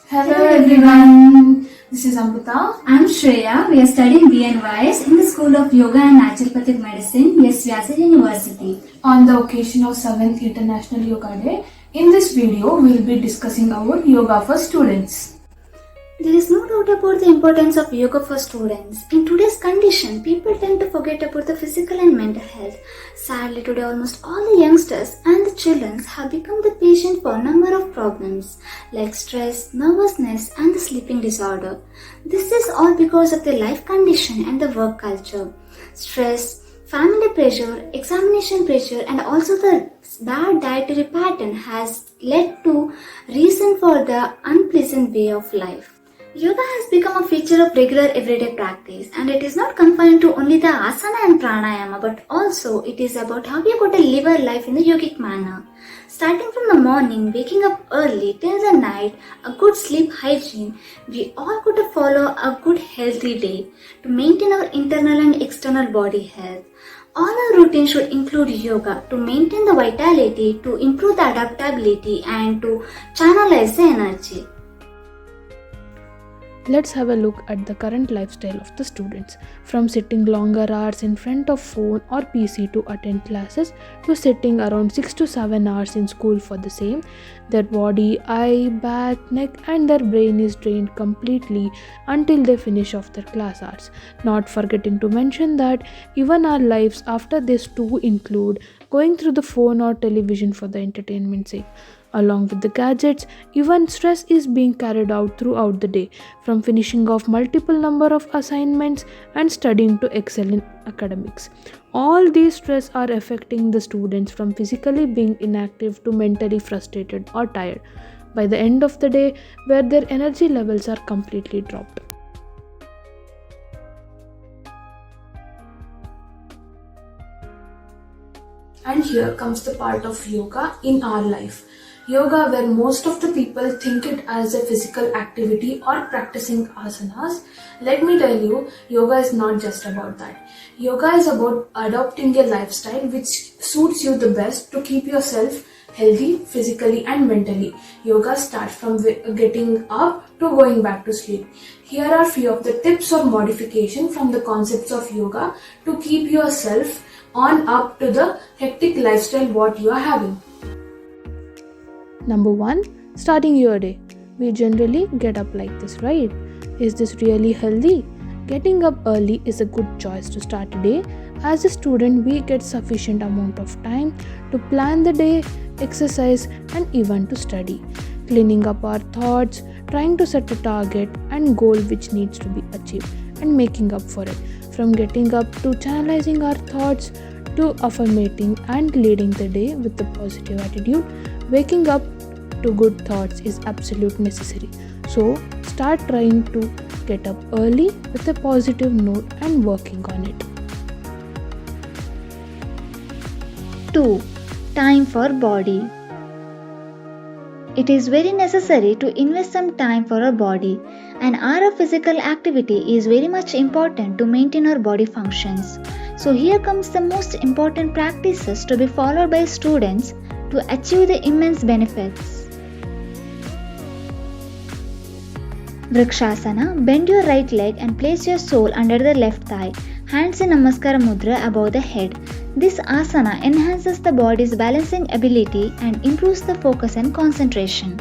Hello everyone, this is Amrita. I'm Shreya. We are studying BNYS in the School of Yoga and Naturopathic Medicine, Yes Vyasa University. On the occasion of 7th International Yoga Day, in this video we will be discussing about yoga for students. There is no doubt about the importance of yoga for students. In today's condition, people tend to forget about the physical and mental health. Sadly, today almost all the youngsters and the children have become the patient for a number of problems like stress, nervousness and the sleeping disorder. This is all because of the life condition and the work culture. Stress, family pressure, examination pressure and also the bad dietary pattern has led to reason for the unpleasant way of life. Yoga has become a feature of regular everyday practice and it is not confined to only the asana and pranayama but also it is about how we are going to live our life in the yogic manner. Starting from the morning, waking up early till the night, a good sleep hygiene, we all got to follow a good healthy day to maintain our internal and external body health. All our routines should include yoga to maintain the vitality, to improve the adaptability and to channelize the energy. Let's have a look at the current lifestyle of the students. From sitting longer hours in front of phone or PC to attend classes to sitting around 6 to 7 hours in school for the same, their body, eye, back, neck and their brain is drained completely until they finish off their class hours. Not forgetting to mention that even our lives after this too include going through the phone or television for the entertainment sake. Along with the gadgets, even stress is being carried out throughout the day, from finishing off multiple number of assignments and studying to excel in academics. All these stress are affecting the students from physically being inactive to mentally frustrated or tired by the end of the day, where their energy levels are completely dropped. And here comes the part of yoga in our life. Yoga, where most of the people think it as a physical activity or practicing asanas, let me tell you, yoga is not just about that. Yoga is about adopting a lifestyle which suits you the best to keep yourself healthy physically and mentally. Yoga starts from getting up to going back to sleep. Here are few of the tips or modification from the concepts of yoga to keep yourself on up to the hectic lifestyle what you are having. Number 1. Starting your day. We generally get up like this, right? Is this really healthy? Getting up early is a good choice to start a day. As a student, we get sufficient amount of time to plan the day, exercise and even to study. Cleaning up our thoughts, trying to set a target and goal which needs to be achieved and making up for it. From getting up to channelizing our thoughts to affirmating and leading the day with a positive attitude, waking up to good thoughts is absolute necessary. So start trying to get up early with a positive note and working on it. 2. Time for body. It is very necessary to invest some time for our body. An hour of physical activity is very much important to maintain our body functions. So here comes the most important practices to be followed by students to achieve the immense benefits. Vrikshasana. Bend your right leg and place your sole under the left thigh. Hands in Namaskara Mudra above the head. This asana enhances the body's balancing ability and improves the focus and concentration.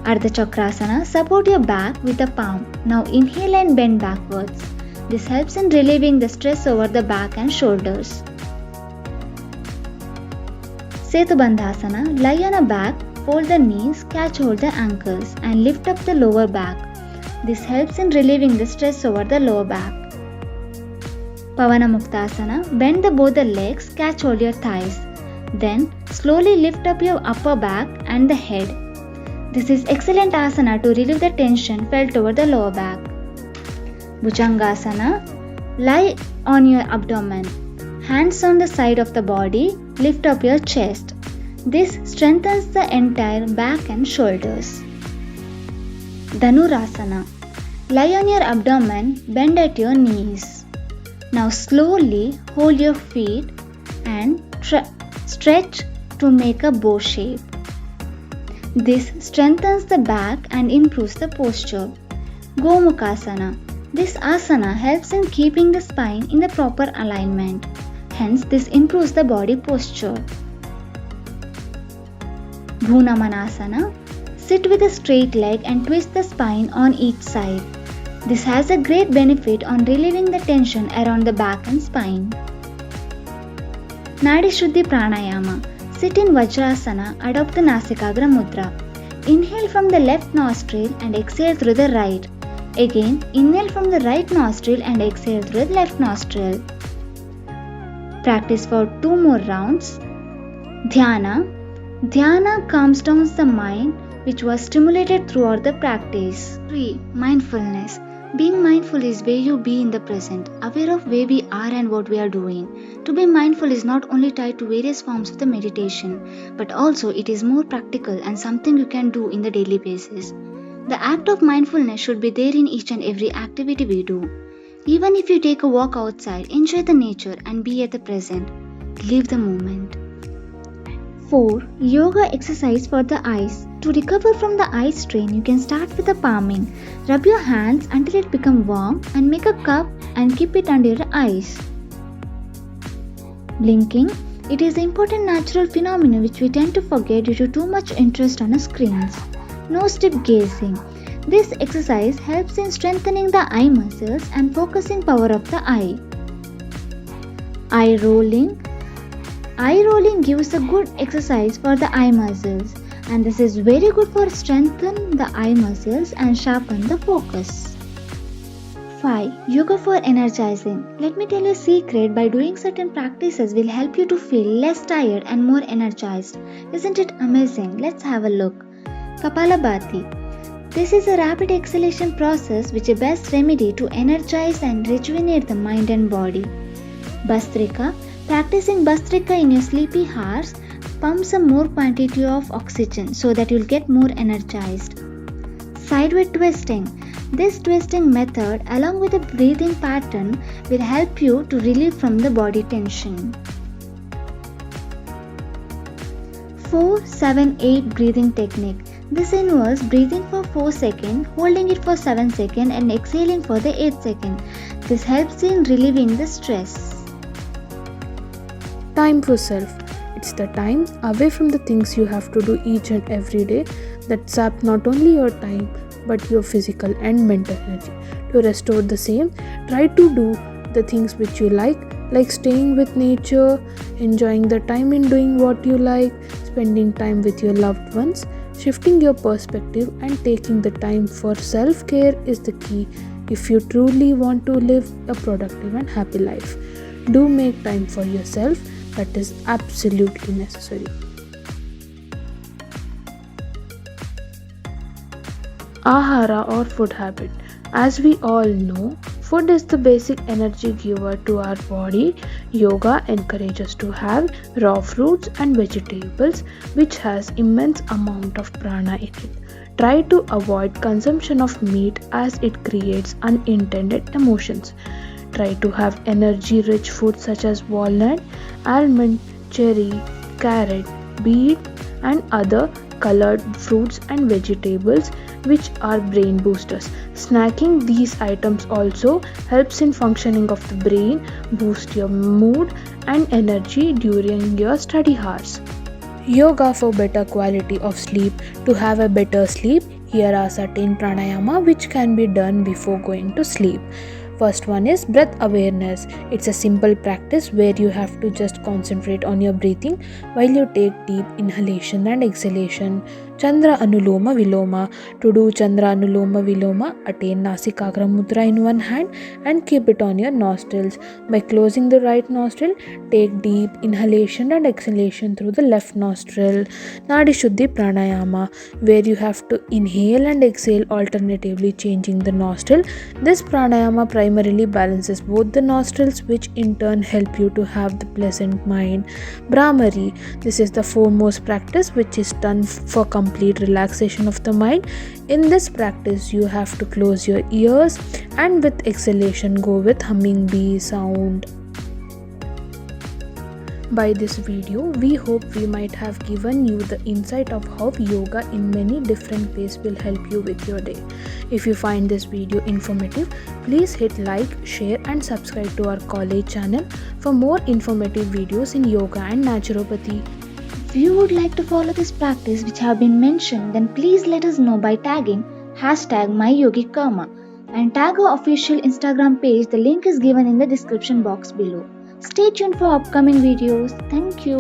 Ardha Chakrasana. Support your back with a palm. Now inhale and bend backwards. This helps in relieving the stress over the back and shoulders. Setubandhasana. Lie on a back, fold the knees, catch hold the ankles and lift up the lower back. This helps in relieving the stress over the lower back. Pavana Muktasana. Bend both the legs, catch hold your thighs. Then slowly lift up your upper back and the head. This is excellent asana to relieve the tension felt over the lower back. Bhujangasana. Lie on your abdomen. Hands on the side of the body, lift up your chest. This strengthens the entire back and shoulders. Dhanurasana. Lie on your abdomen, bend at your knees. Now slowly hold your feet and stretch to make a bow shape. This strengthens the back and improves the posture. Gomukhasana. This asana helps in keeping the spine in the proper alignment. Hence, this improves the body posture. Bhunamanasana. Sit with a straight leg and twist the spine on each side. This has a great benefit on relieving the tension around the back and spine. Nadi Shuddhi Pranayama. Sit in Vajrasana, adopt the Nasikagra Mudra. Inhale from the left nostril and exhale through the right. Again, inhale from the right nostril and exhale through the left nostril. Practice for 2 more rounds. Dhyana. Dhyana calms down the mind which was stimulated throughout the practice. 3. Mindfulness. Being mindful is where you be in the present, aware of where we are and what we are doing. To be mindful is not only tied to various forms of the meditation, but also it is more practical and something you can do in the daily basis. The act of mindfulness should be there in each and every activity we do. Even if you take a walk outside, enjoy the nature and be at the present. Live the moment. 4. Yoga exercise for the eyes. To recover from the eye strain, you can start with the palming. Rub your hands until it becomes warm and make a cup and keep it under your eyes. Blinking. It is an important natural phenomenon which we tend to forget due to too much interest on our screens. Nose-dip gazing. This exercise helps in strengthening the eye muscles and focusing power of the eye. Eye rolling. Eye rolling gives a good exercise for the eye muscles, and this is very good for strengthen the eye muscles and sharpen the focus. 5. Yoga for energizing. Let me tell you a secret, by doing certain practices will help you to feel less tired and more energized. Isn't it amazing? Let's have a look. Kapalabhati. This is a rapid exhalation process which is the best remedy to energize and rejuvenate the mind and body. Bastrika. Practicing Bastrika in your sleepy hours pumps a more quantity of oxygen so that you'll get more energized. Sideway twisting. This twisting method along with a breathing pattern will help you to relieve from the body tension. 4-7-8 breathing technique. This involves breathing for 4 seconds, holding it for 7 seconds and exhaling for the 8 seconds. This helps in relieving the stress. Time for self. It's the time away from the things you have to do each and every day that sap not only your time but your physical and mental energy. To restore the same, try to do the things which you like staying with nature, enjoying the time in doing what you like, spending time with your loved ones. Shifting your perspective and taking the time for self-care is the key if you truly want to live a productive and happy life. Do make time for yourself. That is absolutely necessary. Ahara or food habit. As we all know, food is the basic energy giver to our body. Yoga encourages us to have raw fruits and vegetables which has immense amount of prana in it. Try to avoid consumption of meat as it creates unintended emotions. Try to have energy-rich foods such as walnut, almond, cherry, carrot, beet and other colored fruits and vegetables which are brain boosters. Snacking these items also helps in functioning of the brain, boost your mood and energy during your study hours. Yoga for better quality of sleep. To have a better sleep, here are certain pranayama which can be done before going to sleep. First one is breath awareness. It's a simple practice where you have to just concentrate on your breathing while you take deep inhalation and exhalation. Chandra Anuloma Viloma. To do Chandra Anuloma Viloma, attain Nasikagra Mudra in one hand and keep it on your nostrils. By closing the right nostril, take deep inhalation and exhalation through the left nostril. Nadi Shuddhi Pranayama, where you have to inhale and exhale alternatively changing the nostril. This pranayama primarily balances both the nostrils, which in turn help you to have the pleasant mind. Brahmari. This is the foremost practice which is done for complete relaxation of the mind. In this practice, you have to close your ears and with exhalation go with humming bee sound. By this video, we hope we might have given you the insight of how yoga in many different ways will help you with your day. If you find this video informative, please hit like, share and subscribe to our college channel for more informative videos in yoga and naturopathy. If you would like to follow this practice which have been mentioned, then please let us know by tagging #MyYogicKarma and tag our official Instagram page. The link is given in the description box below. Stay tuned for upcoming videos. Thank you.